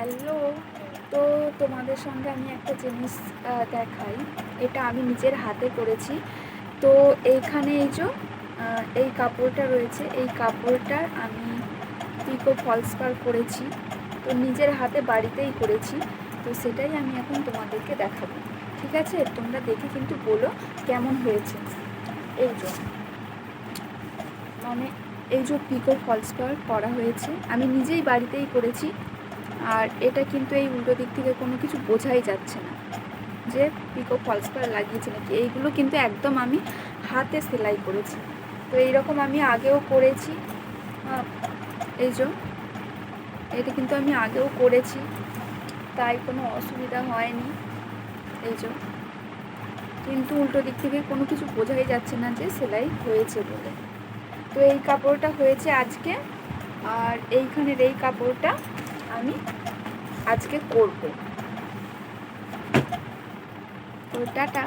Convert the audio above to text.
Hello. তো তোমাদের সঙ্গে আমি একটা জিনিস দেখাই। এটা আমি নিজের হাতে করেছি। তো এইখানে এই যে এই কাপড়টা রয়েছে, এই কাপড়টার আমি পিকো ফলস পার করেছি। তো নিজের হাতে বাড়িতেই করেছি। তো সেটাই আমি এখন তোমাদেরকে দেখাবো, ঠিক আছে? তোমরা দেখে কিন্তু বলো কেমন হয়েছে। এই যে মানে এই যে পিকো ফলস পার করা হয়েছে, আমি নিজেই বাড়িতেই করেছি। আর এটা কিন্তু এই উল্টো দিক থেকে কোনো কিছু বোঝাই যাচ্ছে না যে পিকো ফলস পার লাগিয়েছি নাকি। এইগুলো কিন্তু একদম আমি হাতে সেলাই করেছি। তো এইরকম আমি আগেও করেছি। এই যে এটা কিন্তু আমি আগেও করেছি, তাই কোনো অসুবিধা হয়নি। এই যে কিন্তু উল্টো দিক থেকে কোনো কিছু বোঝাই যাচ্ছে না যে সেলাই হয়েছে বলে। তো এই কাপড়টা হয়েছে আজকে, আর এইখানের এই কাপড়টা আমি আজকে করব। তো টাটা।